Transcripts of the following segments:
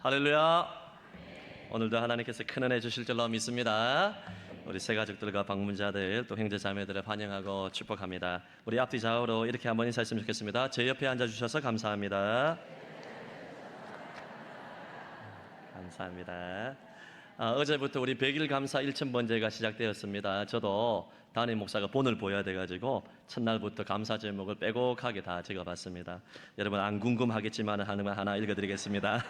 할렐루야. 오늘도 하나님께서 큰 은혜 주실 줄로 믿습니다. 우리 새 가족들과 방문자들 또 형제 자매들을 환영하고 축복합니다. 우리 앞뒤 좌우로 이렇게 한번 인사했으면 좋겠습니다. 제 옆에 앉아주셔서 감사합니다. 감사합니다. 어제부터 우리 100일 감사 1000번째가 시작되었습니다. 저도 담임 목사가 본을 보여야 돼가지고 첫날부터 감사 제목을 빼곡하게 다 적어봤습니다. 여러분 안 궁금하겠지만 하나 읽어드리겠습니다.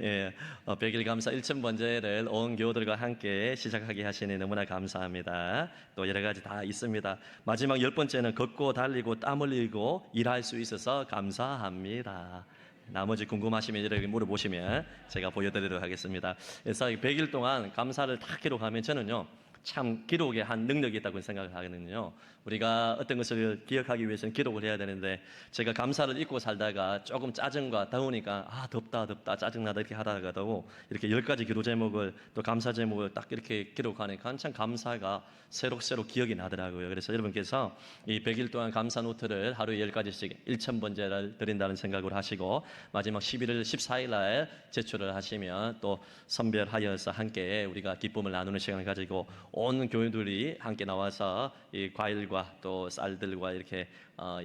예, 100일 감사 1000번째를 온 교우들과 함께 시작하게 하시니 너무나 감사합니다. 또 여러 가지 다 있습니다. 마지막 10번째는 걷고 달리고 땀 흘리고 일할 수 있어서 감사합니다. 나머지 궁금하시면 이렇게 물어보시면 제가 보여드리도록 하겠습니다. 그래서 100일 동안 감사를 다 기록하면 저는요 참 기록에 한 능력이 있다고 생각을 하거든요. 우리가 어떤 것을 기억하기 위해서는 기록을 해야 되는데 제가 감사를 잊고 살다가 조금 짜증과 더우니까 덥다 짜증나다 이렇게 하다가도 이렇게 10가지 기도 제목을 또 감사 제목을 딱 이렇게 기록하니까 참 감사가 새록새록 기억이 나더라고요. 그래서 여러분께서 이 100일 동안 감사 노트를 하루에 10가지씩 1000번째를 드린다는 생각으로 하시고 마지막 11월 14일 날 제출을 하시면 또 선별하여서 함께 우리가 기쁨을 나누는 시간을 가지고 온 교회들이 함께 나와서 이 과일과 또 쌀들과 이렇게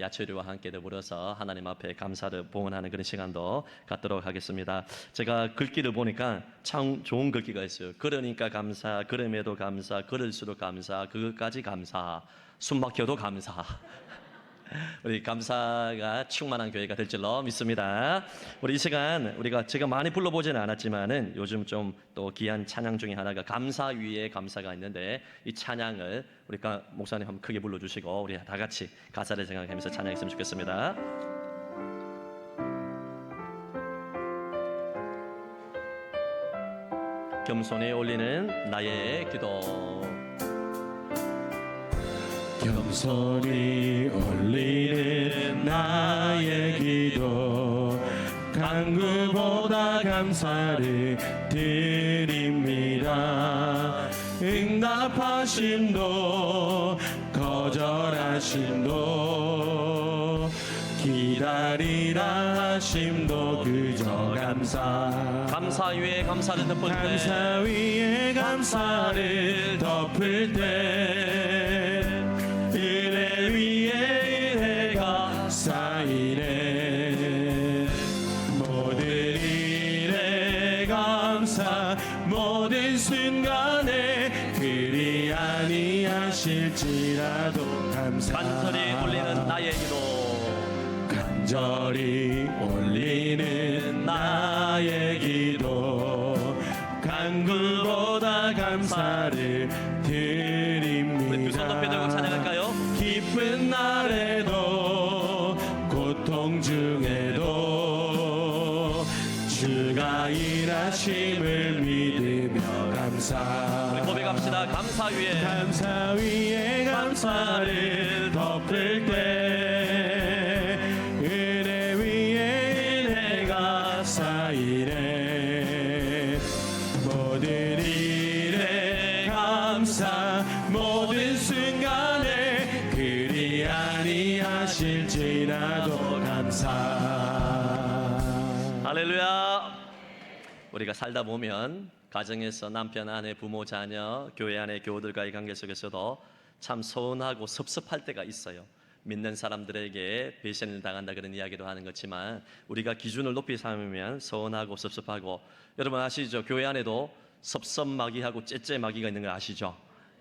야채류와 함께 더불어서 하나님 앞에 감사를 봉헌하는 그런 시간도 갖도록 하겠습니다. 제가 글귀를 보니까 참 좋은 글귀가 있어요. 그러니까 감사, 그럼에도 감사, 그럴수록 감사, 그것까지 감사, 숨 막혀도 감사. 우리 감사가 충만한 교회가 될 줄로 믿습니다. 우리 이 시간 제가 많이 불러보지는 않았지만은 요즘 좀 또 귀한 찬양 중에 하나가 감사 위에 감사가 있는데 이 찬양을 우리가 목사님 한번 크게 불러주시고 우리 다 같이 가사를 생각하면서 찬양했으면 좋겠습니다. 겸손히 올리는 나의 기도. 겸손히 올리는 나의 기도 간구보다 감사를 드립니다. 응답하심도 거절하심도 기다리라 하심도 그저 감사 위에 감사를 덮을 때 감사 위에 감사를 덮을 때 은혜 위에 은혜가 쌓이네. 모든 일에 감사 모든 순간에 그리 아니하실지라도 감사. 간절히 올리는 나의 기도. 간절히 올리는 나의 기도 간구보다 감사를 드립니다. 우리 두 손 높이 들고 찬양할까요? 기쁜 날에도 고통 중에도 주가 일하심을 믿으며 감사. 우리 고백합시다. 감사 위에 감사를 덮을 때 은혜 위에 은혜가 쌓이네. 모든 일에 감사 모든 순간에 그리 아니하실지라도 감사. 할렐루야. 우리가 살다 보면 가정에서 남편, 아내, 부모, 자녀, 교회 안에 교우들과의 관계 속에서도 참 서운하고 섭섭할 때가 있어요. 믿는 사람들에게 배신을 당한다 그런 이야기도 하는 거지만 우리가 기준을 높이 삼으면 서운하고 섭섭하고, 여러분 아시죠? 교회 안에도 섭섭마귀하고 째째마귀가 있는 거 아시죠?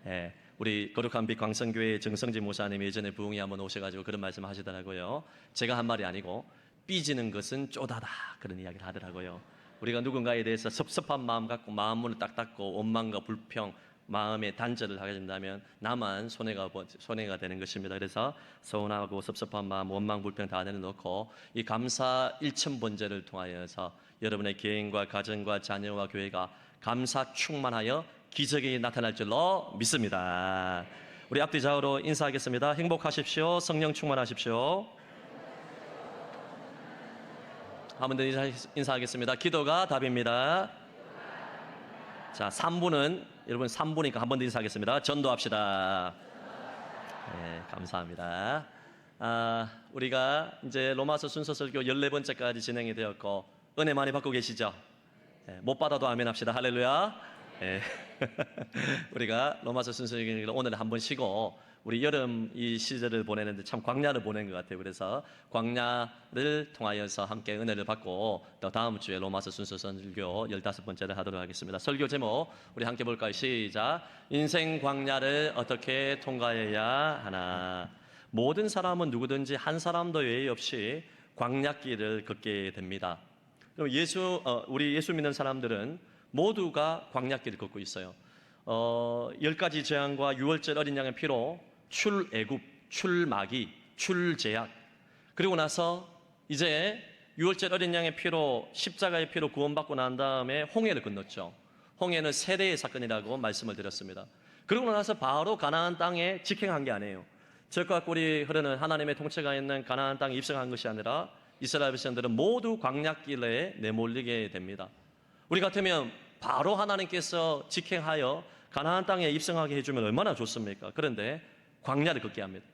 예. 우리 거룩한 빛 광성교회 정성진 목사님이 예전에 부흥회 한번 오셔가지고 그런 말씀 하시더라고요. 제가 한 말이 아니고 삐지는 것은 쪼다다 그런 이야기를 하더라고요. 우리가 누군가에 대해서 섭섭한 마음 갖고 마음 문을 딱 닫고 원망과 불평, 마음의 단절을 하게 된다면 나만 손해가 되는 것입니다. 그래서 서운하고 섭섭한 마음, 원망, 불평 다 내려놓고 이 감사 1000번째를 통하여서 여러분의 개인과 가정과 자녀와 교회가 감사 충만하여 기적이 나타날 줄로 믿습니다. 우리 앞뒤 좌우로 인사하겠습니다. 행복하십시오. 성령 충만하십시오. 한 번 더 인사하겠습니다. 기도가 답입니다. 자, 3부는 여러분 3부니까 한 번 더 인사하겠습니다. 전도합시다. 네, 감사합니다. 우리가 이제 로마서 순서 설교 14번째까지 진행이 되었고 은혜 많이 받고 계시죠? 못 받아도 아멘 합시다. 할렐루야. 우리가 로마서 순서 읽기를 오늘 한번 쉬고 우리 여름 이 시절을 보내는데 참 광야를 보낸 것 같아요. 그래서 광야를 통하여서 함께 은혜를 받고 또 다음 주에 로마서 순서 설교 15번째를 하도록 하겠습니다. 설교 제목 우리 함께 볼까요? 시작. 인생 광야를 어떻게 통과해야 하나. 모든 사람은 누구든지 한 사람도 예의 없이 광야길을 걷게 됩니다. 그럼 우리 예수 믿는 사람들은 모두가 광야길을 걷고 있어요. 10가지 재앙과 6월절 어린 양의 피로 출애굽, 출마귀, 출제약, 그리고 나서 이제 6월절 어린 양의 피로 십자가의 피로 구원받고 난 다음에 홍해를 건넜죠. 홍해는 세대의 사건이라고 말씀을 드렸습니다. 그러고 나서 바로 가나안 땅에 직행한 게 아니에요. 적과 꿀이 흐르는 하나님의 통치가 있는 가나안 땅에 입성한 것이 아니라 이스라엘 백성들은 모두 광야길에 내몰리게 됩니다. 우리 같으면 바로 하나님께서 직행하여 가나안 땅에 입성하게 해주면 얼마나 좋습니까? 그런데 광야를 걷게 합니다.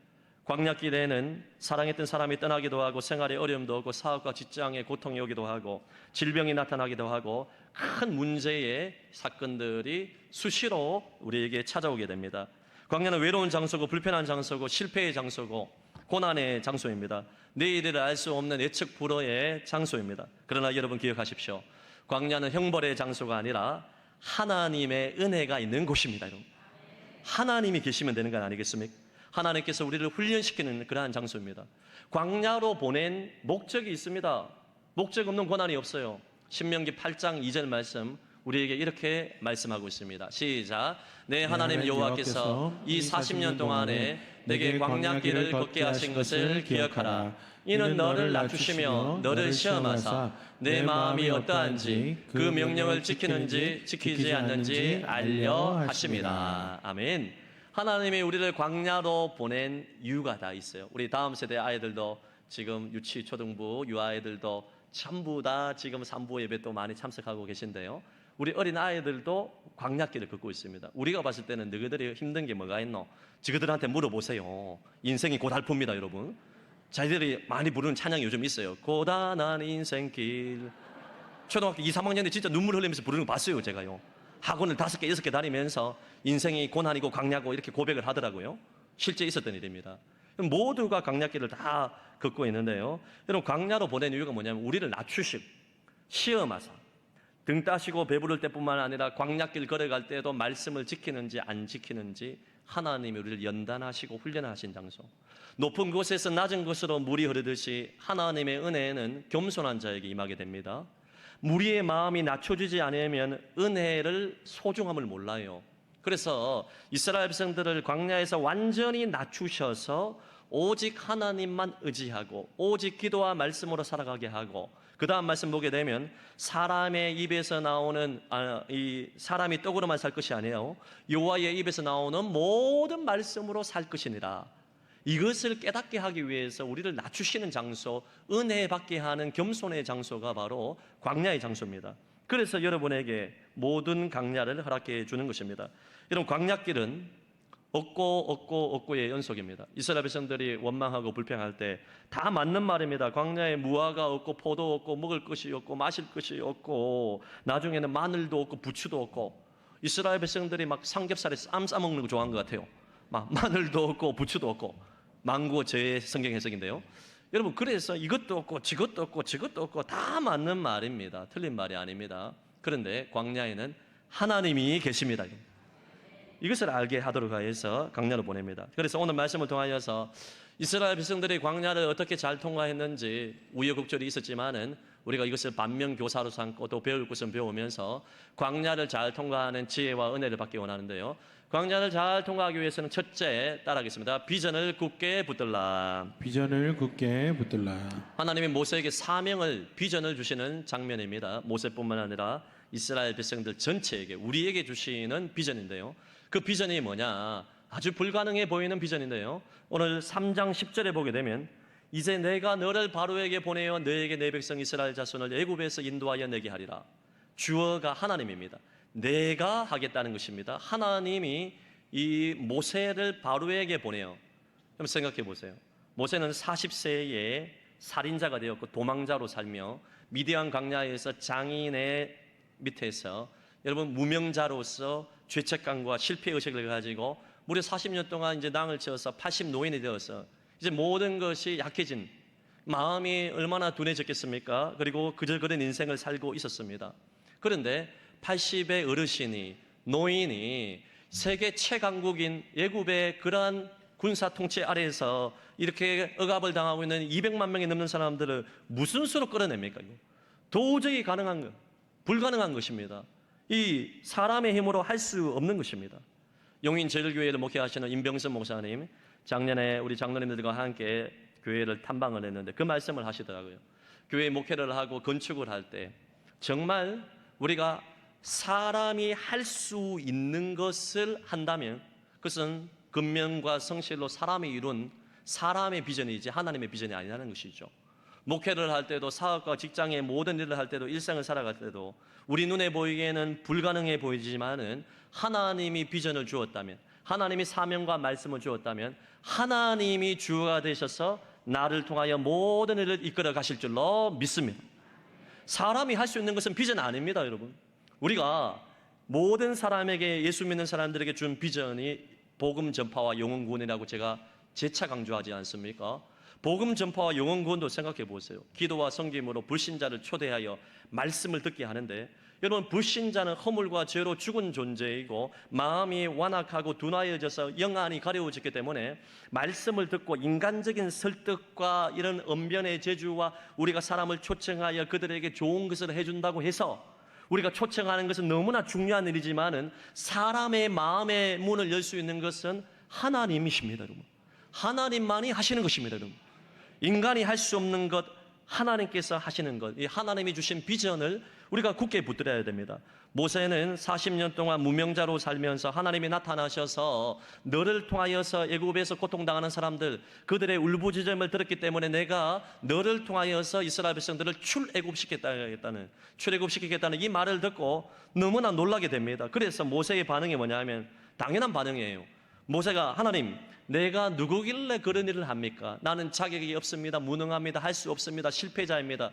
광야길에는 사랑했던 사람이 떠나기도 하고 생활에 어려움도 오고 사업과 직장에 고통이 오기도 하고 질병이 나타나기도 하고 큰 문제의 사건들이 수시로 우리에게 찾아오게 됩니다. 광야는 외로운 장소고 불편한 장소고 실패의 장소고 고난의 장소입니다. 내일을 알 수 없는 예측 불허의 장소입니다. 그러나 여러분 기억하십시오. 광야는 형벌의 장소가 아니라 하나님의 은혜가 있는 곳입니다. 여러분. 하나님이 계시면 되는 건 아니겠습니까? 하나님께서 우리를 훈련시키는 그러한 장소입니다. 광야로 보낸 목적이 있습니다. 목적 없는 고난이 없어요. 신명기 8장 2절 말씀 우리에게 이렇게 말씀하고 있습니다. 시작. 내 하나님 여호와께서 이 40년 동안에 내게 광야길을 걷게 하신 것을 기억하라. 이는 너를 낮추시며 너를 시험하사 내 마음이 어떠한지 그 명령을 지키는지 지키지 않는지 알려 하심이라. 아멘. 하나님이 우리를 광야로 보낸 이유가 다 있어요. 우리 다음 세대 아이들도 지금 유치, 초등부, 유아이들도 전부 다 지금 3부 예배 또 많이 참석하고 계신데요. 우리 어린 아이들도 광야길을 걷고 있습니다. 우리가 봤을 때는 너희들이 힘든 게 뭐가 있노? 저희들한테 물어보세요. 인생이 고달픕니다, 여러분. 자기들이 많이 부르는 찬양이 요즘 있어요. 고단한 인생길. 초등학교 2, 3학년에 진짜 눈물 흘리면서 부르는 거 봤어요, 제가요. 학원을 5개, 6개 다니면서 인생이 고난이고 광야고 이렇게 고백을 하더라고요. 실제 있었던 일입니다. 모두가 광야길을 다 걷고 있는데요. 여러분, 광야로 보낸 이유가 뭐냐면 우리를 낮추시고 시험하사 등 따시고 배부를 때뿐만 아니라 광야길 걸어갈 때도 말씀을 지키는지 안 지키는지 하나님이 우리를 연단하시고 훈련하신 장소. 높은 곳에서 낮은 곳으로 물이 흐르듯이 하나님의 은혜는 겸손한 자에게 임하게 됩니다. 무리의 마음이 낮춰지지 않으면 은혜를 소중함을 몰라요. 그래서 이스라엘 백성들을 광야에서 완전히 낮추셔서 오직 하나님만 의지하고 오직 기도와 말씀으로 살아가게 하고 그 다음 말씀 보게 되면 사람의 입에서 나오는 이 사람이 떡으로만 살 것이 아니에요. 여호와의 입에서 나오는 모든 말씀으로 살 것이니라. 이것을 깨닫게 하기 위해서 우리를 낮추시는 장소, 은혜 받게 하는 겸손의 장소가 바로 광야의 장소입니다. 그래서 여러분에게 모든 광야를 허락해 주는 것입니다. 여러분, 광야길은 없고의 연속입니다. 이스라엘 백성들이 원망하고 불평할 때 다 맞는 말입니다. 광야에 무화과 없고 포도 없고 먹을 것이 없고 마실 것이 없고 나중에는 마늘도 없고 부추도 없고 이스라엘 백성들이 막 삼겹살에 쌈 싸먹는 거 좋아하는 것 같아요. 막 마늘도 없고 부추도 없고 망고 제 성경 해석인데요. 여러분, 그래서 이것도 없고 저것도 없고 저것도 없고 다 맞는 말입니다. 틀린 말이 아닙니다. 그런데 광야에는 하나님이 계십니다. 이것을 알게 하도록 하여서 광야로 보냅니다. 그래서 오늘 말씀을 통하여서 이스라엘 백성들이 광야를 어떻게 잘 통과했는지 우여곡절이 있었지만은 우리가 이것을 반면교사로 삼고 또 배울 것은 배우면서 광야를 잘 통과하는 지혜와 은혜를 받기 원하는데요. 광야를 잘 통과하기 위해서는 첫째 따라하겠습니다. 비전을 굳게 붙들라. 비전을 굳게 붙들라. 하나님이 모세에게 사명을 비전을 주시는 장면입니다. 모세뿐만 아니라 이스라엘 백성들 전체에게 우리에게 주시는 비전인데요. 그 비전이 뭐냐? 아주 불가능해 보이는 비전인데요. 오늘 3장 10절에 보게 되면 이제 내가 너를 바로에게 보내어 너에게 내 백성 이스라엘 자손을 애굽에서 인도하여 내게 하리라. 주어가 하나님입니다. 내가 하겠다는 것입니다. 하나님이 이 모세를 바로에게 보내요. 한번 생각해 보세요. 모세는 40세에 살인자가 되었고 도망자로 살며 미디안 광야에서 장인의 밑에서 여러분 무명자로서 죄책감과 실패의식을 가지고 무려 40년 동안 이제 낭을 지어서 80노인이 되어서 이제 모든 것이 약해진 마음이 얼마나 둔해졌겠습니까? 그리고 그저 그런 인생을 살고 있었습니다. 그런데 80의 어르신이, 노인이 세계 최강국인 애굽의 그러한 군사 통치 아래에서 이렇게 억압을 당하고 있는 200만 명이 넘는 사람들을 무슨 수로 끌어냅니까? 도저히 불가능한 것입니다. 이 사람의 힘으로 할 수 없는 것입니다. 용인제일교회를 목회하시는 임병선 목사님, 작년에 우리 장로님들과 함께 교회를 탐방을 했는데 그 말씀을 하시더라고요. 교회 목회를 하고 건축을 할 때 정말 우리가 사람이 할 수 있는 것을 한다면 그것은 근면과 성실로 사람이 이룬 사람의 비전이지 하나님의 비전이 아니라는 것이죠. 목회를 할 때도 사업과 직장의 모든 일을 할 때도 일생을 살아갈 때도 우리 눈에 보이기에는 불가능해 보이지만은 하나님이 비전을 주었다면, 하나님이 사명과 말씀을 주었다면 하나님이 주가 되셔서 나를 통하여 모든 일을 이끌어 가실 줄로 믿습니다. 사람이 할 수 있는 것은 비전 아닙니다, 여러분. 우리가 모든 사람에게, 예수 믿는 사람들에게 준 비전이 복음 전파와 영혼 구원이라고 제가 재차 강조하지 않습니까? 복음 전파와 영혼 구원도 생각해 보세요. 기도와 섬김으로 불신자를 초대하여 말씀을 듣게 하는데, 여러분, 불신자는 허물과 죄로 죽은 존재이고 마음이 완악하고 둔하여져서 영안이 가려워졌기 때문에 말씀을 듣고 인간적인 설득과 이런 언변의 재주와 우리가 사람을 초청하여 그들에게 좋은 것을 해준다고 해서 우리가 초청하는 것은 너무나 중요한 일이지만은 사람의 마음의 문을 열 수 있는 것은 하나님이십니다, 여러분. 하나님만이 하시는 것입니다, 여러분. 인간이 할 수 없는 것, 하나님께서 하시는 것, 이 하나님이 주신 비전을 우리가 굳게 붙들어야 됩니다. 모세는 40년 동안 무명자로 살면서 하나님이 나타나셔서 너를 통하여서 애굽에서 고통당하는 사람들, 그들의 울부짖음을 들었기 때문에 내가 너를 통하여서 이스라엘 백성들을 출애굽시키겠다는 이 말을 듣고 너무나 놀라게 됩니다. 그래서 모세의 반응이 뭐냐면 당연한 반응이에요. 모세가 하나님, 내가 누구길래 그런 일을 합니까? 나는 자격이 없습니다. 무능합니다. 할 수 없습니다. 실패자입니다.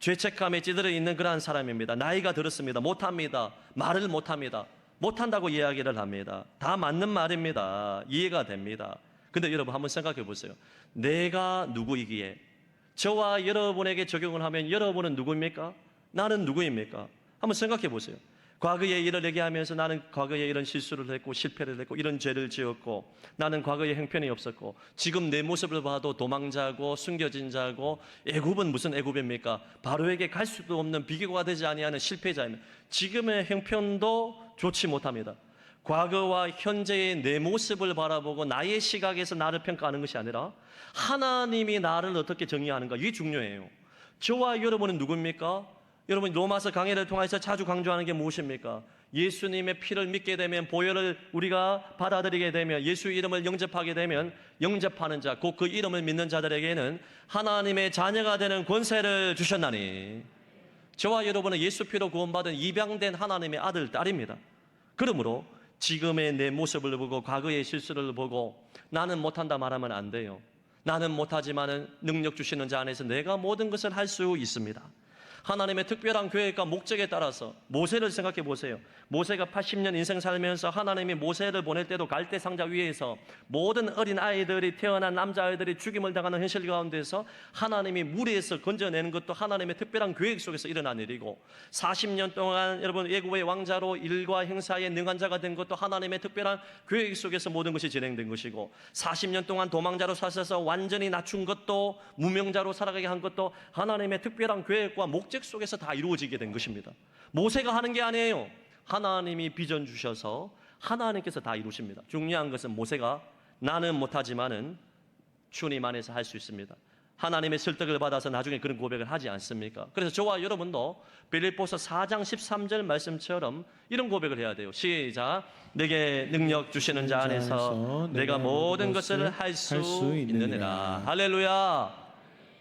죄책감에 찌들어 있는 그러한 사람입니다. 나이가 들었습니다. 못합니다. 말을 못합니다. 못한다고 이야기를 합니다. 다 맞는 말입니다. 이해가 됩니다. 근데 여러분 한번 생각해 보세요. 내가 누구이기에 저와 여러분에게 적용을 하면 여러분은 누구입니까? 나는 누구입니까? 한번 생각해 보세요. 과거의 일을 얘기하면서 나는 과거에 이런 실수를 했고 실패를 했고 이런 죄를 지었고 나는 과거에 형편이 없었고 지금 내 모습을 봐도 도망자고 숨겨진 자고 애굽은 무슨 애굽입니까? 바로에게 갈 수도 없는 비교가 되지 아니하는 실패자입니다. 지금의 형편도 좋지 못합니다. 과거와 현재의 내 모습을 바라보고 나의 시각에서 나를 평가하는 것이 아니라 하나님이 나를 어떻게 정의하는가, 이게 중요해요. 저와 여러분은 누구입니까? 여러분, 로마서 강해를 통해서 자주 강조하는 게 무엇입니까? 예수님의 피를 믿게 되면, 보혈을 우리가 받아들이게 되면, 예수 이름을 영접하게 되면 영접하는 자, 곧 그 이름을 믿는 자들에게는 하나님의 자녀가 되는 권세를 주셨나니, 저와 여러분은 예수 피로 구원받은 입양된 하나님의 아들, 딸입니다. 그러므로 지금의 내 모습을 보고 과거의 실수를 보고 나는 못한다 말하면 안 돼요. 나는 못하지만은 능력 주시는 자 안에서 내가 모든 것을 할 수 있습니다. 하나님의 특별한 계획과 목적에 따라서 모세를 생각해 보세요. 모세가 80년 인생 살면서 하나님이 모세를 보낼 때도 갈대 상자 위에서 모든 어린 아이들이, 태어난 남자아이들이 죽임을 당하는 현실 가운데서 하나님이 무리에서 건져내는 것도 하나님의 특별한 계획 속에서 일어난 일이고, 40년 동안 여러분 애굽의 왕자로 일과 행사에 능한 자가 된 것도 하나님의 특별한 계획 속에서 모든 것이 진행된 것이고, 40년 동안 도망자로 사셔서 완전히 낮춘 것도, 무명자로 살아가게 한 것도 하나님의 특별한 계획과 목적 속에서 다 이루어지게 된 것입니다. 모세가 하는 게 아니에요. 하나님이 비전 주셔서 하나님께서 다 이루십니다. 중요한 것은 모세가 나는 못하지만은 주님 안에서 할 수 있습니다. 하나님의 설득을 받아서 나중에 그런 고백을 하지 않습니까? 그래서 저와 여러분도 빌립보서 4장 13절 말씀처럼 이런 고백을 해야 돼요. 시작. 내게 능력 주시는 자 안에서 내가 모든 것을 할 수 있느니라. 할렐루야.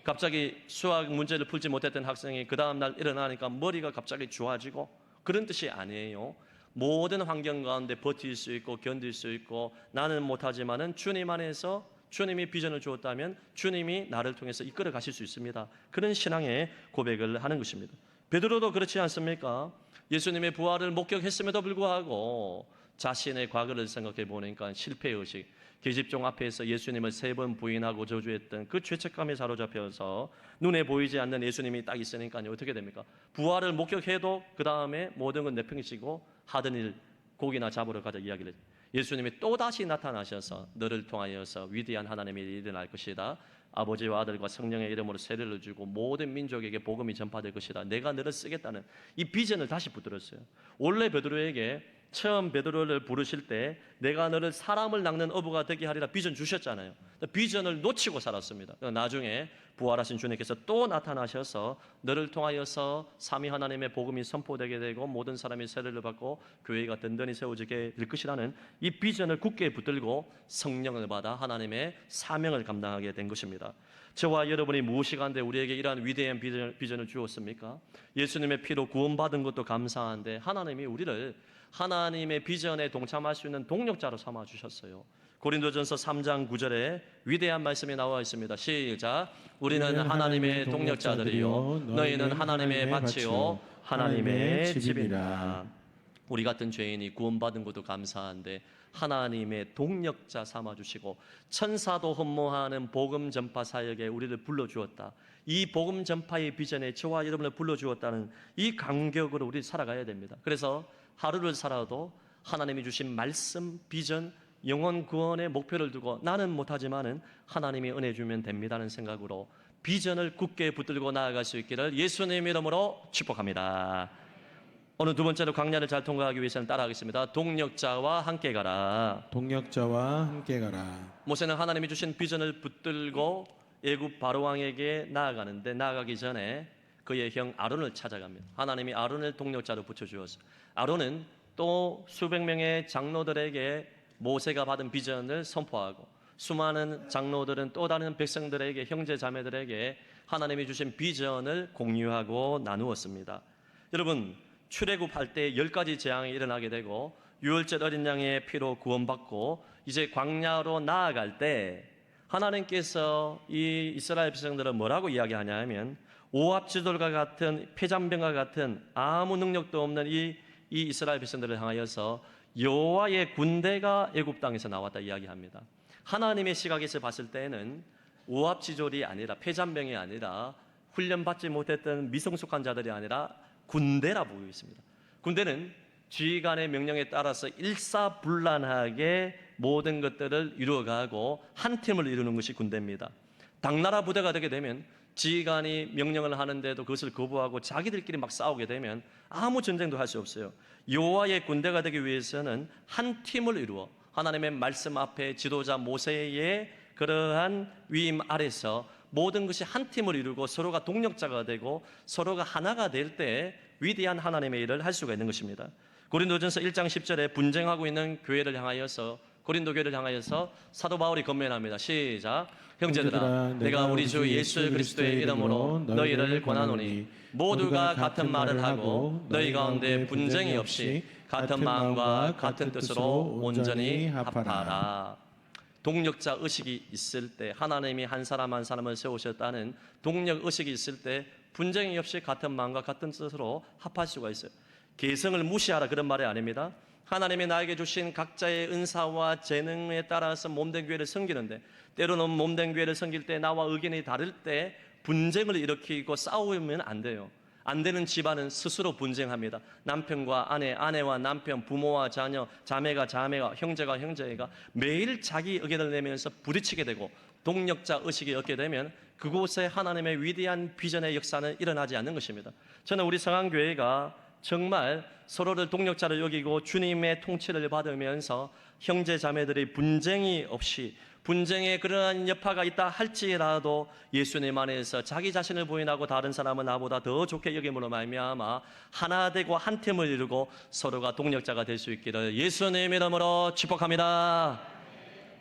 갑자기 수학 문제를 풀지 못했던 학생이 그 다음날 일어나니까 머리가 갑자기 좋아지고, 그런 뜻이 아니에요. 모든 환경 가운데 버틸 수 있고 견딜 수 있고 나는 못하지만은 주님 안에서 주님이 비전을 주었다면 주님이 나를 통해서 이끌어 가실 수 있습니다. 그런 신앙의 고백을 하는 것입니다. 베드로도 그렇지 않습니까? 예수님의 부활을 목격했음에도 불구하고 자신의 과거를 생각해 보니까 실패의식, 계집종 앞에서 예수님을 3번 부인하고 저주했던 그 죄책감에 사로잡혀서 눈에 보이지 않는 예수님이 딱 있으니까요. 어떻게 됩니까? 부활을 목격해도 그 다음에 모든 건 내팽개치고 하던 일 고기나 잡으러 가자 이야기를 해요. 예수님이 또다시 나타나셔서 너를 통하여서 위대한 하나님의 일이 일어날 것이다. 아버지와 아들과 성령의 이름으로 세례를 주고 모든 민족에게 복음이 전파될 것이다. 내가 너를 쓰겠다는 이 비전을 다시 붙들었어요. 원래 베드로에게 처음 베드로를 부르실 때 내가 너를 사람을 낚는 어부가 되게 하리라 비전 주셨잖아요. 비전을 놓치고 살았습니다. 나중에 부활하신 주님께서 또 나타나셔서 너를 통하여서 삼위 하나님의 복음이 선포되게 되고 모든 사람이 세례를 받고 교회가 든든히 세워지게 될 것이라는 이 비전을 굳게 붙들고 성령을 받아 하나님의 사명을 감당하게 된 것입니다. 저와 여러분이 무엇이 간데 우리에게 이러한 위대한 비전을 주었습니까? 예수님의 피로 구원받은 것도 감사한데 하나님이 우리를 하나님의 비전에 동참할 수 있는 동력자로 삼아 주셨어요. 고린도전서 3장 9절에 위대한 말씀이 나와 있습니다. 시작. 우리는 하나님의 동력자들이요 너희는 하나님의 밭이요 하나님의 집이라. 우리 같은 죄인이 구원받은 것도 감사한데 하나님의 동력자 삼아주시고 천사도 흠모하는 복음 전파 사역에 우리를 불러주었다. 이 복음 전파의 비전에 저와 여러분을 불러주었다는 이 감격으로 우리 살아가야 됩니다. 그래서 하루를 살아도 하나님이 주신 말씀, 비전, 영혼 구원의 목표를 두고 나는 못하지만은 하나님이 은혜 주면 됩니다는 생각으로 비전을 굳게 붙들고 나아갈 수 있기를 예수님 이름으로 축복합니다. 오늘 두 번째로 광야를 잘 통과하기 위해서는 따라하겠습니다. 동력자와 함께 가라. 동력자와 함께 가라. 모세는 하나님이 주신 비전을 붙들고 애굽 바로왕에게 나아가는데 나아가기 전에 그의 형 아론을 찾아갑니다. 하나님이 아론을 동력자로 붙여주었어요. 아론은 또 수백 명의 장로들에게 모세가 받은 비전을 선포하고 수많은 장로들은 또 다른 백성들에게 형제 자매들에게 하나님이 주신 비전을 공유하고 나누었습니다. 여러분 출애굽할 때 10가지 재앙이 일어나게 되고 유월절 어린 양의 피로 구원받고 이제 광야로 나아갈 때 하나님께서 이 이스라엘 백성들은 뭐라고 이야기하냐 하면 오합지졸과 같은 폐잔병과 같은 아무 능력도 없는 이 이스라엘 백성들을 향하여서 여호와의 군대가 애굽 땅에서 나왔다 이야기합니다. 하나님의 시각에서 봤을 때는 오합지졸이 아니라 폐잔병이 아니라 훈련받지 못했던 미성숙한 자들이 아니라 군대라 보고 있습니다. 군대는 지휘관의 명령에 따라서 일사불란하게 모든 것들을 이루어가고 한 팀을 이루는 것이 군대입니다. 당나라 부대가 되게 되면 지휘관이 명령을 하는데도 그것을 거부하고 자기들끼리 막 싸우게 되면 아무 전쟁도 할 수 없어요. 여호와의 군대가 되기 위해서는 한 팀을 이루어 하나님의 말씀 앞에 지도자 모세의 그러한 위임 아래서 모든 것이 한 팀을 이루고 서로가 동력자가 되고 서로가 하나가 될 때 위대한 하나님의 일을 할 수가 있는 것입니다. 고린도전서 1장 10절에 분쟁하고 있는 교회를 향하여서 고린도 교회를 향하여서 사도 바울이 건면합니다. 시작. 형제들아 내가 우리 주 예수 그리스도의 이름으로 너희를 권하노니 모두가 같은 말을 하고 너희 가운데 분쟁이 없이 같은 마음과 같은 뜻으로 온전히 합하라. 동력자 의식이 있을 때 하나님이 한 사람 한 사람을 세우셨다는 동력 의식이 있을 때 분쟁이 없이 같은 마음과 같은 뜻으로 합할 수가 있어요. 개성을 무시하라 그런 말이 아닙니다. 하나님이 나에게 주신 각자의 은사와 재능에 따라서 몸된 교회를 섬기는데 때로는 몸된 교회를 섬길 때 나와 의견이 다를 때 분쟁을 일으키고 싸우면 안 돼요. 안 되는 집안은 스스로 분쟁합니다. 남편과 아내, 아내와 남편, 부모와 자녀, 자매가 자매가, 형제가 형제가 매일 자기 의견을 내면서 부딪히게 되고 동력자 의식이 얻게 되면 그곳에 하나님의 위대한 비전의 역사는 일어나지 않는 것입니다. 저는 우리 성안교회가 정말 서로를 동력자로 여기고 주님의 통치를 받으면서 형제 자매들의 분쟁이 없이 분쟁에 그러한 여파가 있다 할지라도 예수님 안에서 자기 자신을 부인하고 다른 사람은 나보다 더 좋게 여김으로 말미암아 하나 되고 한 팀을 이루고 서로가 동력자가 될 수 있기를 예수님 이름으로 축복합니다.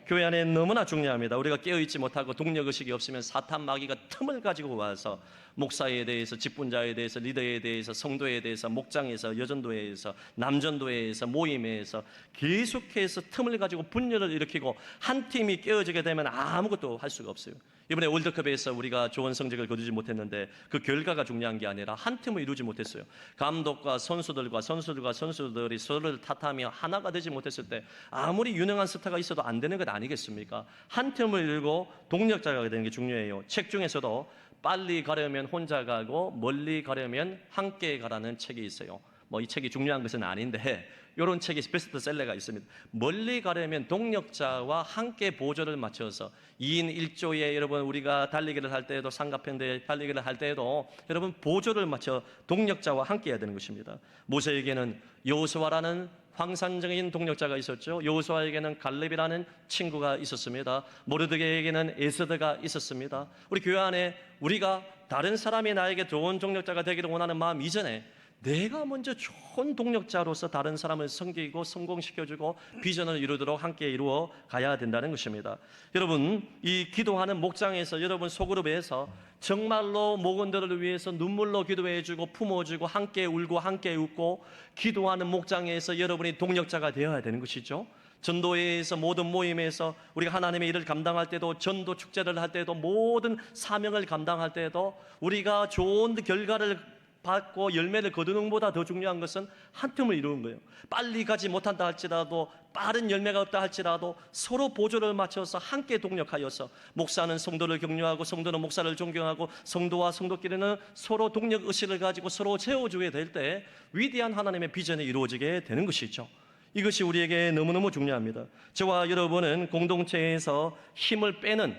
교회 안에 너무나 중요합니다. 우리가 깨어있지 못하고 동력의식이 없으면 사탄 마귀가 틈을 가지고 와서 목사에 대해서, 직분자에 대해서, 리더에 대해서, 성도에 대해서, 목장에서, 여전도회에서, 남전도회에서, 모임에서 계속해서 틈을 가지고 분열을 일으키고 한 팀이 깨어지게 되면 아무것도 할 수가 없어요. 이번에 월드컵에서 우리가 좋은 성적을 거두지 못했는데 그 결과가 중요한 게 아니라 한 팀을 이루지 못했어요. 감독과 선수들이 서로를 탓하며 하나가 되지 못했을 때 아무리 유능한 스타가 있어도 안 되는 것 아니겠습니까? 한 팀을 이루고 동력자가 되는 게 중요해요. 책 중에서도 빨리 가려면 혼자 가고 멀리 가려면 함께 가라는 책이 있어요. 이 책이 중요한 것은 아닌데 이런 책이 베스트셀러가 있습니다. 멀리 가려면 동력자와 함께 보조를 맞춰서 2인 1조에 여러분 우리가 달리기를 할 때에도 삼각편대 달리기를 할 때에도 여러분 보조를 맞춰 동력자와 함께 해야 되는 것입니다. 모세에게는 여호수아라는 황산적인 동력자가 있었죠. 여호수아에게는 갈렙이라는 친구가 있었습니다. 모르드게에게는 에스더가 있었습니다. 우리 교회 안에 우리가 다른 사람이 나에게 좋은 동력자가 되기를 원하는 마음 이전에 내가 먼저 좋은 동력자로서 다른 사람을 섬기고 성공시켜주고 비전을 이루도록 함께 이루어 가야 된다는 것입니다. 여러분, 이 기도하는 목장에서 여러분 소그룹에서 정말로 목원들을 위해서 눈물로 기도해주고 품어주고 함께 울고 함께 웃고 기도하는 목장에서 여러분이 동력자가 되어야 되는 것이죠. 전도회에서 모든 모임에서 우리가 하나님의 일을 감당할 때도 전도 축제를 할 때도 모든 사명을 감당할 때도 우리가 좋은 결과를 받고 열매를 거두는 것보다 더 중요한 것은 한 틈을 이루는 거예요. 빨리 가지 못한다 할지라도 빠른 열매가 없다 할지라도 서로 보조를 맞춰서 함께 동력하여서 목사는 성도를 격려하고 성도는 목사를 존경하고 성도와 성도끼리는 서로 동력 의식을 가지고 서로 채워주게 될 때 위대한 하나님의 비전이 이루어지게 되는 것이죠. 이것이 우리에게 너무너무 중요합니다. 저와 여러분은 공동체에서 힘을 빼는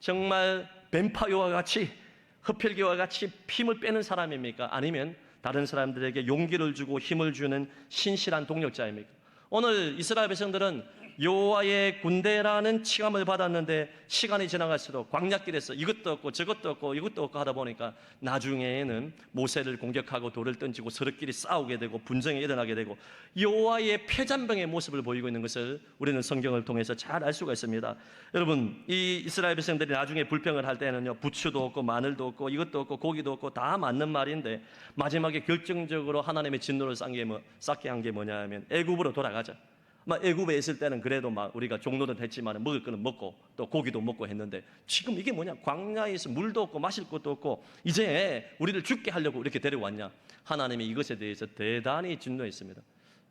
정말 뱀파이어와 같이 흡혈귀와 같이 힘을 빼는 사람입니까? 아니면 다른 사람들에게 용기를 주고 힘을 주는 신실한 동력자입니까? 오늘 이스라엘 백성들은 여호와의 군대라는 칭함을 받았는데 시간이 지나갈수록 광야길에서 이것도 없고 저것도 없고 이것도 없고 하다 보니까 나중에는 모세를 공격하고 돌을 던지고 서로끼리 싸우게 되고 분쟁이 일어나게 되고 여호와의 패잔병의 모습을 보이고 있는 것을 우리는 성경을 통해서 잘 알 수가 있습니다. 여러분, 이 이스라엘 백성들이 나중에 불평을 할 때는요, 부추도 없고 마늘도 없고 이것도 없고 고기도 없고 다 맞는 말인데 마지막에 결정적으로 하나님의 진노를 쌓게 한 게 뭐냐 하면 애굽으로 돌아가자. 애굽에 있을 때는 그래도 우리가 종로는 했지만 먹을 거는 먹고 또 고기도 먹고 했는데 지금 이게 뭐냐? 광야에서 물도 없고 마실 것도 없고 이제 우리를 죽게 하려고 이렇게 데려왔냐? 하나님이 이것에 대해서 대단히 진노했습니다.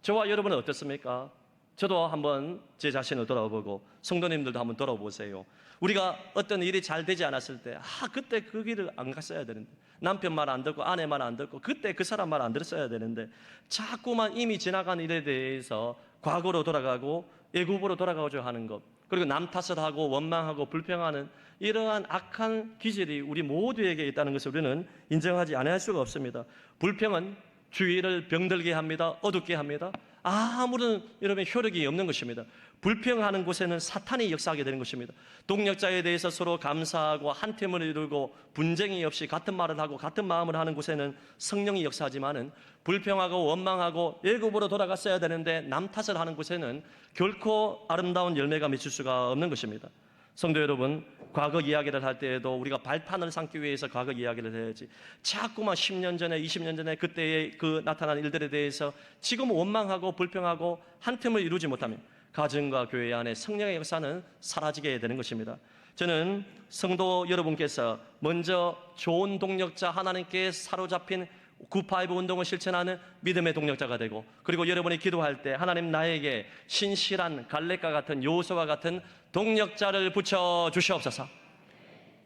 저와 여러분은 어떻습니까? 저도 한번 제 자신을 돌아보고 성도님들도 한번 돌아보세요. 우리가 어떤 일이 잘 되지 않았을 때 그때 그 길을 안 갔어야 되는데 남편 말 안 듣고 아내 말 안 듣고 그때 그 사람 말 안 들었어야 되는데 자꾸만 이미 지나간 일에 대해서 과거로 돌아가고 애굽으로 돌아가고자 하는 것, 그리고 남 탓을 하고 원망하고 불평하는 이러한 악한 기질이 우리 모두에게 있다는 것을 우리는 인정하지 않을 수가 없습니다. 불평은 주위를 병들게 합니다. 어둡게 합니다. 아무런 여러분 효력이 없는 것입니다. 불평하는 곳에는 사탄이 역사하게 되는 것입니다. 동력자에 대해서 서로 감사하고 한 팀을 이루고 분쟁이 없이 같은 말을 하고 같은 마음을 하는 곳에는 성령이 역사하지만은 불평하고 원망하고 애굽으로 돌아갔어야 되는데 남 탓을 하는 곳에는 결코 아름다운 열매가 맺힐 수가 없는 것입니다. 성도 여러분, 과거 이야기를 할 때에도 우리가 발판을 삼기 위해서 과거 이야기를 해야지 자꾸만 10년 전에 20년 전에 그때의 그 나타난 일들에 대해서 지금 원망하고 불평하고 한 틈을 이루지 못하면 가정과 교회 안에 성령의 역사는 사라지게 되는 것입니다. 저는 성도 여러분께서 먼저 좋은 동력자, 하나님께 사로잡힌 9.5 운동을 실천하는 믿음의 동력자가 되고, 그리고 여러분이 기도할 때 하나님 나에게 신실한 갈렙과 같은 여호수아와 같은 동력자를 붙여 주시옵소서.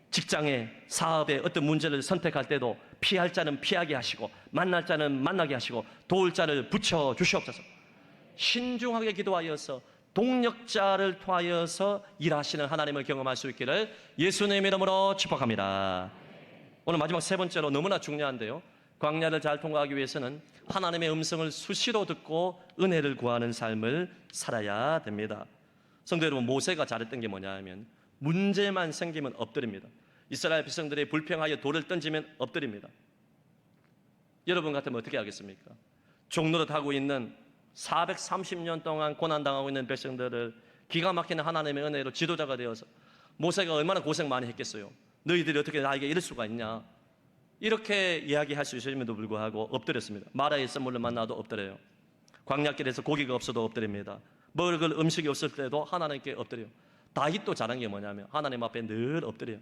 직장에 사업에 어떤 문제를 선택할 때도 피할 자는 피하게 하시고 만날 자는 만나게 하시고 도울 자를 붙여 주시옵소서. 신중하게 기도하여서 동력자를 통하여서 일하시는 하나님을 경험할 수 있기를 예수님의 이름으로 축복합니다. 오늘 마지막 세 번째로 너무나 중요한데요, 광야를 잘 통과하기 위해서는 하나님의 음성을 수시로 듣고 은혜를 구하는 삶을 살아야 됩니다. 성도 여러분, 모세가 잘했던 게 뭐냐 하면 문제만 생기면 엎드립니다. 이스라엘 백성들이 불평하여 돌을 던지면 엎드립니다. 여러분 같으면 어떻게 하겠습니까? 종노릇 하고 있는 430년 동안 고난당하고 있는 백성들을 기가 막히는 하나님의 은혜로 지도자가 되어서 모세가 얼마나 고생 많이 했겠어요. 너희들이 어떻게 나에게 이럴 수가 있냐, 이렇게 이야기할 수 있음에도 불구하고 엎드렸습니다. 마라의 썰물을 만나도 엎드려요. 광야길에서 고기가 없어도 엎드립니다. 먹을 음식이 없을 때도 하나님께 엎드려요. 다윗도 잘한 게 뭐냐면 하나님 앞에 늘 엎드려요.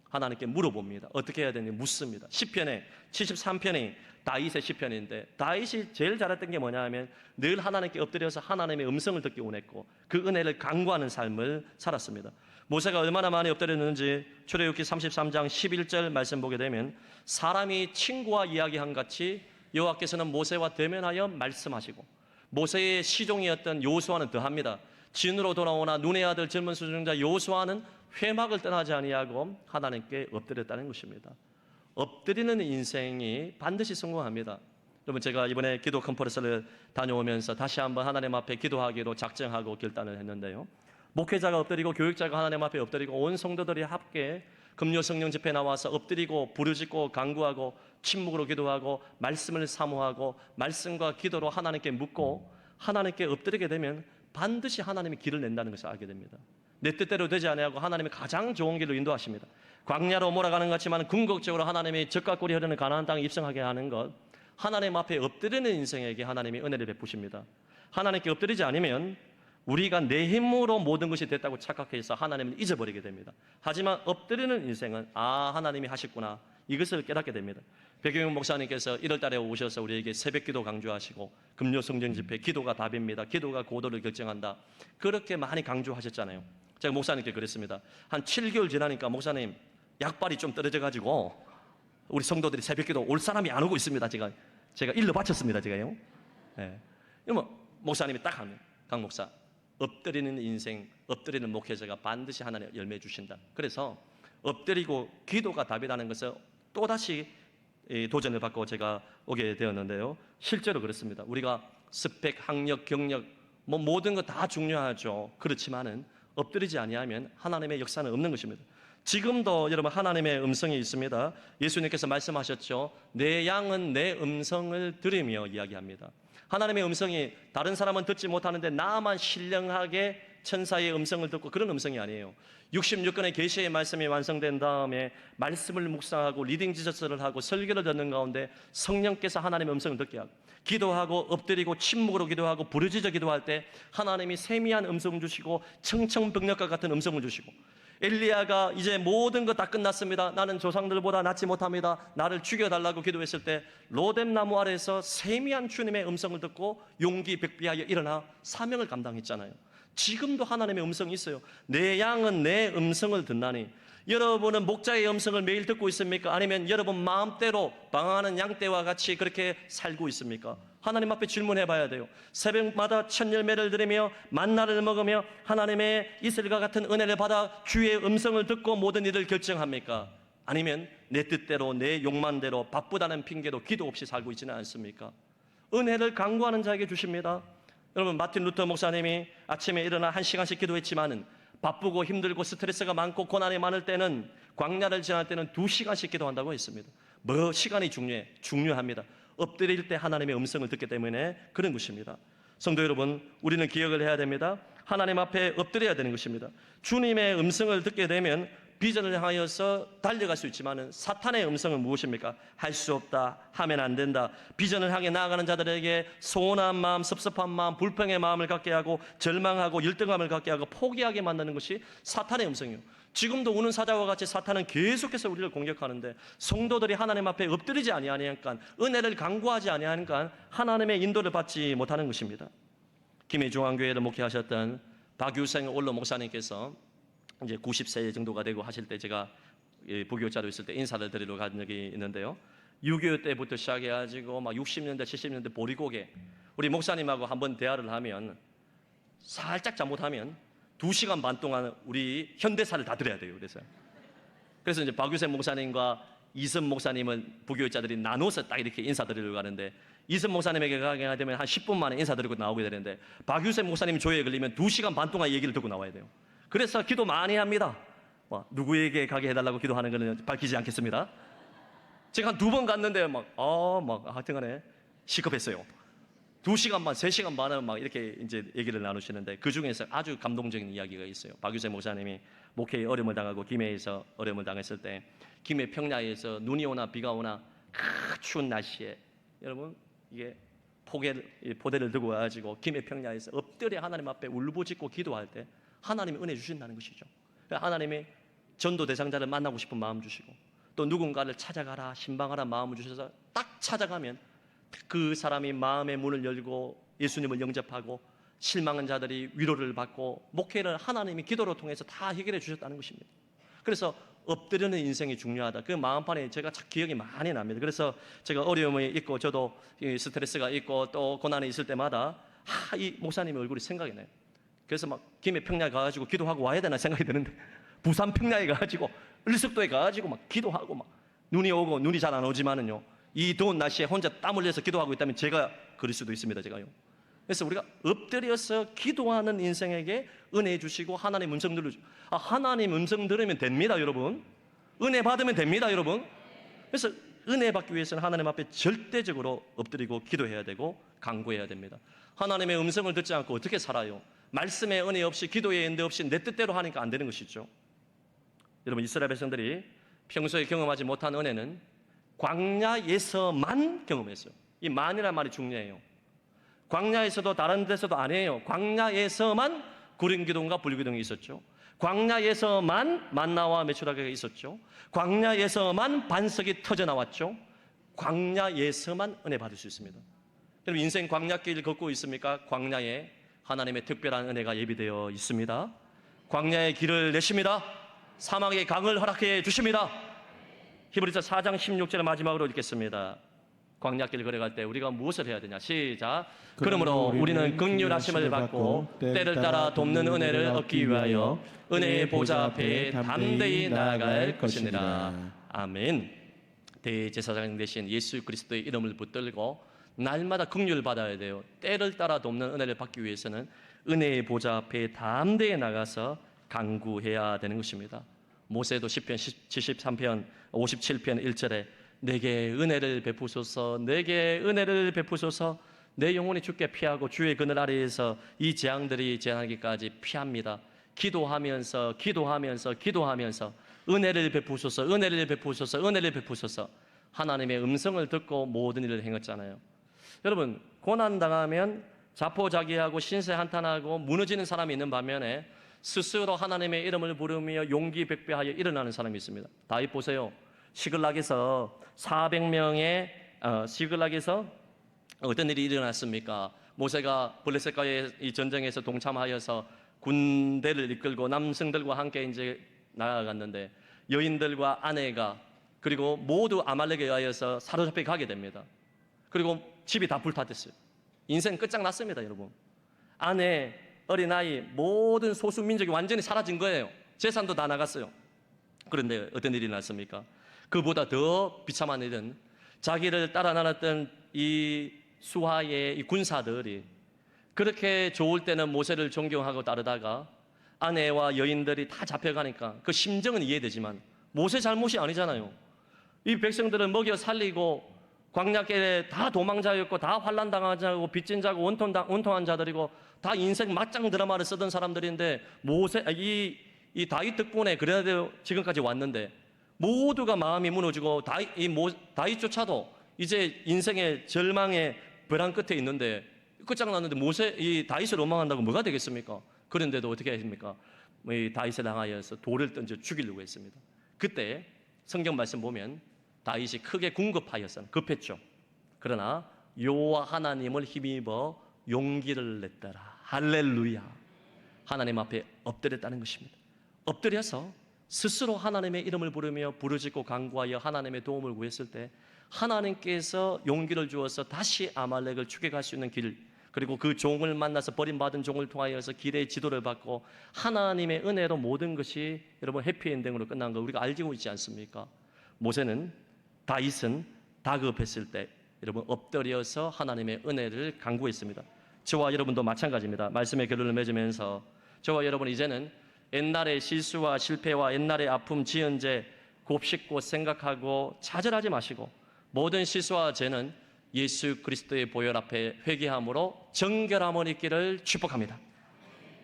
하나님께 물어봅니다. 어떻게 해야 되는지 묻습니다. 시편에 73편이 다윗의 시편인데, 다윗이 제일 잘했던 게 뭐냐면 늘 하나님께 엎드려서 하나님의 음성을 듣기 원했고 그 은혜를 간구하는 삶을 살았습니다. 모세가 얼마나 많이 엎드렸는지 출애굽기 33장 11절 말씀 보게 되면, 사람이 친구와 이야기한 같이 여호와께서는 모세와 대면하여 말씀하시고, 모세의 시종이었던 여호수아는 더합니다. 진으로 돌아오나 눈의 아들 젊은 수종자 여호수아는 회막을 떠나지 아니하고 하나님께 엎드렸다는 것입니다. 엎드리는 인생이 반드시 성공합니다. 여러분, 제가 이번에 기도 컨퍼런스를 다녀오면서 다시 한번 하나님 앞에 기도하기로 작정하고 결단을 했는데요, 목회자가 엎드리고 교육자가 하나님 앞에 엎드리고 온 성도들이 함께 금요 성령 집회 나와서 엎드리고 부르짖고 간구하고 침묵으로 기도하고 말씀을 사모하고 말씀과 기도로 하나님께 묻고 하나님께 엎드리게 되면 반드시 하나님이 길을 낸다는 것을 알게 됩니다. 내 뜻대로 되지 아니하고 하나님이 가장 좋은 길로 인도하십니다. 광야로 몰아가는 것 같지만 궁극적으로 하나님이 젖과 꿀이 흐르는 가나안 땅에 입성하게 하는 것, 하나님 앞에 엎드리는 인생에게 하나님이 은혜를 베푸십니다. 하나님께 엎드리지 않으면 우리가 내 힘으로 모든 것이 됐다고 착각해서 하나님을 잊어버리게 됩니다. 하지만 엎드리는 인생은 하나님이 하셨구나, 이것을 깨닫게 됩니다. 백영용 목사님께서 1월 달에 오셔서 우리에게 새벽기도 강조하시고 금요 성령 집회 기도가 답입니다, 기도가 고도를 결정한다, 그렇게 많이 강조하셨잖아요. 제가 목사님께 그랬습니다. 한 7개월 지나니까 목사님 약발이 좀 떨어져가지고 우리 성도들이 새벽기도 올 사람이 안 오고 있습니다. 제가 일러 바쳤습니다. 제가요. 네. 이러면 목사님이 딱 하면, 강 목사, 엎드리는 인생, 엎드리는 목회자가 반드시 하나님 열매 주신다. 그래서 엎드리고 기도가 답이라는 것을 또다시 도전을 받고 제가 오게 되었는데요, 실제로 그렇습니다. 우리가 스펙, 학력, 경력 모든 거 다 중요하죠. 그렇지만은 엎드리지 아니하면 하나님의 역사는 없는 것입니다. 지금도 여러분 하나님의 음성이 있습니다. 예수님께서 말씀하셨죠. 내 양은 내 음성을 들으며 이야기합니다. 하나님의 음성이 다른 사람은 듣지 못하는데 나만 신령하게 천사의 음성을 듣고, 그런 음성이 아니에요. 66권의 계시의 말씀이 완성된 다음에 말씀을 묵상하고 리딩 지저스를 하고 설교를 듣는 가운데 성령께서 하나님의 음성을 듣게 하고, 기도하고 엎드리고 침묵으로 기도하고 부르짖어 기도할 때 하나님이 세미한 음성 주시고 청청병력과 같은 음성을 주시고, 엘리야가 이제 모든 것 다 끝났습니다, 나는 조상들보다 낫지 못합니다, 나를 죽여달라고 기도했을 때 로뎀 나무 아래에서 세미한 주님의 음성을 듣고 용기 백비하여 일어나 사명을 감당했잖아요. 지금도 하나님의 음성이 있어요. 내 양은 내 음성을 듣나니. 여러분은 목자의 음성을 매일 듣고 있습니까? 아니면 여러분 마음대로 방황하는 양떼와 같이 그렇게 살고 있습니까? 하나님 앞에 질문해 봐야 돼요. 새벽마다 첫 열매를 들으며 만나를 먹으며 하나님의 이슬과 같은 은혜를 받아 주의 음성을 듣고 모든 일을 결정합니까? 아니면 내 뜻대로 내 욕망대로 바쁘다는 핑계로 기도 없이 살고 있지는 않습니까? 은혜를 간구하는 자에게 주십니다. 여러분, 마틴 루터 목사님이 아침에 일어나 1시간씩 기도했지만은 바쁘고 힘들고 스트레스가 많고 고난이 많을 때는, 광야를 지날 때는 2시간씩 기도한다고 했습니다. 뭐 시간이 중요합니다. 엎드릴 때 하나님의 음성을 듣기 때문에 그런 것입니다. 성도 여러분, 우리는 기억을 해야 됩니다. 하나님 앞에 엎드려야 되는 것입니다. 주님의 음성을 듣게 되면 비전을 향하여서 달려갈 수 있지만 사탄의 음성은 무엇입니까? 할 수 없다, 하면 안 된다. 비전을 향해 나아가는 자들에게 소원한 마음, 섭섭한 마음, 불평의 마음을 갖게 하고 절망하고 열등감을 갖게 하고 포기하게 만드는 것이 사탄의 음성이에요. 지금도 우는 사자와 같이 사탄은 계속해서 우리를 공격하는데, 성도들이 하나님 앞에 엎드리지 아니하니까, 은혜를 간구하지 아니하니까 하나님의 인도를 받지 못하는 것입니다. 김해중앙교회를 목회하셨던 박유생 올로 목사님께서 이제 90세 정도가 되고 하실 때 제가 부교육자로 있을 때 인사를 드리러 간 적이 있는데요, 6.25 때부터 시작해가지고 막 60년대 70년대 보리고개, 우리 목사님하고 한번 대화를 하면 살짝 잘못하면 2시간 반 동안 우리 현대사를 다 들어야 돼요. 그래서 이제 박유생 목사님과 이선 목사님은 부교육자들이 나눠서 딱 이렇게 인사드리려고 하는데, 이선 목사님에게 가게 되면 한 10분 만에 인사드리고 나오게 되는데, 박유생 목사님 조회에 걸리면 2시간 반 동안 얘기를 듣고 나와야 돼요. 그래서 기도 많이 합니다. 누구에게 가게 해달라고 기도하는 것은 밝히지 않겠습니다. 제가 한 2번 갔는데 하여튼간에 시급했어요. 2시간 반, 3시간 반은 막 이렇게 이제 얘기를 나누시는데 그 중에서 아주 감동적인 이야기가 있어요. 박유세 목사님이 목회에 어려움을 당하고 김해에서 어려움을 당했을 때 김해 평야에서 눈이 오나 비가 오나 그 추운 날씨에 여러분 이게 포대를 들고 와가지고 김해 평야에서 엎드려 하나님 앞에 울부짖고 기도할 때 하나님이 은혜 주신다는 것이죠. 하나님이 전도 대상자를 만나고 싶은 마음 주시고 또 누군가를 찾아가라 신방하라 마음을 주셔서 딱 찾아가면 그 사람이 마음의 문을 열고 예수님을 영접하고 실망한 자들이 위로를 받고 목회를 하나님이 기도로 통해서 다 해결해 주셨다는 것입니다. 그래서 엎드리는 인생이 중요하다. 그 마음판에 제가 참 기억이 많이 납니다. 그래서 제가 어려움이 있고 저도 스트레스가 있고 또 고난이 있을 때마다 이 목사님의 얼굴이 생각이 나요. 그래서 막 김해 평야에 가가지고 기도하고 와야 되나 생각이 드는데 부산 평야에 가가지고 을석도에 가가지고 막 기도하고 막 눈이 오고 눈이 잘 안 오지만은요 이 더운 날씨에 혼자 땀 흘려서 기도하고 있다면 제가 그럴 수도 있습니다. 제가요. 그래서 우리가 엎드려서 기도하는 인생에게 은혜 주시고 하나님 음성 들으시고 하나님 음성 들으면 됩니다, 여러분. 은혜 받으면 됩니다, 여러분. 그래서 은혜 받기 위해서는 하나님 앞에 절대적으로 엎드리고 기도해야 되고 간구해야 됩니다. 하나님의 음성을 듣지 않고 어떻게 살아요? 말씀의 은혜 없이 기도의 은혜 없이 내 뜻대로 하니까 안 되는 것이죠. 여러분 이스라엘 백성들이 평소에 경험하지 못한 은혜는 광야에서만 경험했어요. 이 만이라는 말이 중요해요. 광야에서도 다른 데서도 아니에요. 광야에서만 구름기둥과 불기둥이 있었죠. 광야에서만 만나와 메추라기가 있었죠. 광야에서만 반석이 터져 나왔죠. 광야에서만 은혜 받을 수 있습니다. 여러분 인생 광야길 걷고 있습니까? 광야에 하나님의 특별한 은혜가 예비되어 있습니다. 광야의 길을 내십니다. 사막의 강을 허락해 주십니다. 히브리서 4장 16절의 마지막으로 읽겠습니다. 광야길 걸어갈 때 우리가 무엇을 해야 되냐? 시작. 그러므로 우리는 긍휼하심을 받고 때를 따라 돕는 은혜를 얻기 위하여 은혜의 보좌 앞에 담대히 나아갈 것이니라. 아멘. 대제사장 되신 예수 그리스도의 이름을 붙들고 날마다 긍휼을 받아야 돼요. 때를 따라 돕는 은혜를 받기 위해서는 은혜의 보좌 앞에 담대히 나가서 간구해야 되는 것입니다. 모세도 시편 73편 57편 1절에 내게 은혜를 베푸소서 내게 은혜를 베푸소서 내 영혼이 주께 피하고 주의 그늘 아래에서 이 재앙들이 재앙하기까지 피합니다. 기도하면서 은혜를 베푸소서 은혜를 베푸소서 은혜를 베푸소서 하나님의 음성을 듣고 모든 일을 행했잖아요. 여러분 고난당하면 자포자기하고 신세한탄하고 무너지는 사람이 있는 반면에 스스로 하나님의 이름을 부르며 용기 백배하여 일어나는 사람이 있습니다. 다윗 보세요. 시글락에서 400명의 시글락에서 어떤 일이 일어났습니까? 모세가 블레셋과의 이 전쟁에서 동참하여서 군대를 이끌고 남성들과 함께 이제 나아갔는데 여인들과 아내가 그리고 모두 아말렉에 의하여서 사로잡혀 가게 됩니다. 그리고 집이 다 불탔댔어요. 인생 끝장났습니다, 여러분. 아내, 어린아이, 모든 소수민족이 완전히 사라진 거예요. 재산도 다 나갔어요. 그런데 어떤 일이 났습니까? 그보다 더 비참한 일은 자기를 따라 나갔던 이 수하의 이 군사들이 그렇게 좋을 때는 모세를 존경하고 따르다가 아내와 여인들이 다 잡혀가니까 그 심정은 이해되지만 모세 잘못이 아니잖아요. 이 백성들을 먹여 살리고 광야길에 다 도망자였고 다 환난당한 자고 빚진 자고 원통한 자들이고 다 인생 맞짱 드라마를 쓰던 사람들인데 이 다윗 덕분에 그래도 지금까지 왔는데 모두가 마음이 무너지고 다윗조차도 이제 인생의 절망의 벼랑 끝에 있는데 끝장났는데 이 다윗을 원망한다고 뭐가 되겠습니까? 그런데도 어떻게 했습니까? 이 다윗을 향하여서 돌을 던져 죽이려고 했습니다. 그때 성경 말씀 보면 다윗이 크게 급했죠. 그러나 여호와 하나님을 힘입어 용기를 냈더라. 할렐루야. 하나님 앞에 엎드렸다는 것입니다. 엎드려서 스스로 하나님의 이름을 부르며 부르짖고 간구하여 하나님의 도움을 구했을 때 하나님께서 용기를 주어서 다시 아말렉을 추격할 수 있는 길, 그리고 그 종을 만나서 버림받은 종을 통하여서 길의 지도를 받고 하나님의 은혜로 모든 것이 여러분 해피엔딩으로 끝난 거 우리가 알고 있지 않습니까? 다윗은 다급했을 때 여러분 엎드려서 하나님의 은혜를 간구했습니다. 저와 여러분도 마찬가지입니다. 말씀의 결론을 맺으면서 저와 여러분 이제는 옛날의 실수와 실패와 옛날의 아픔, 지연죄 곱씹고 생각하고 차절하지 마시고 모든 실수와 죄는 예수 그리스도의 보혈 앞에 회개함으로 정결함을 있기를 축복합니다.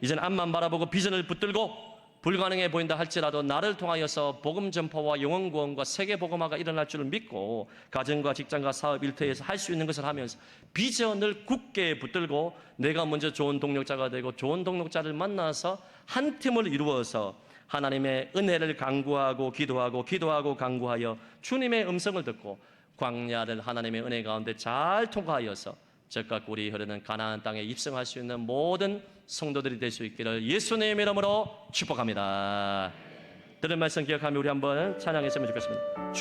이제는 앞만 바라보고 비전을 붙들고 불가능해 보인다 할지라도 나를 통하여서 복음 전파와 영혼 구원과 세계 복음화가 일어날 줄을 믿고 가정과 직장과 사업 일터에서 할 수 있는 것을 하면서 비전을 굳게 붙들고 내가 먼저 좋은 동력자가 되고 좋은 동력자를 만나서 한 팀을 이루어서 하나님의 은혜를 간구하고 기도하고 간구하여 주님의 음성을 듣고 광야를 하나님의 은혜 가운데 잘 통과하여서 적과 꿀이 흐르는 가나안 땅에 입성할 수 있는 모든 성도들이 될 수 있기를 예수님의 이름으로 축복합니다. 들은 말씀 기억하며 우리 한번 찬양했으면 좋겠습니다.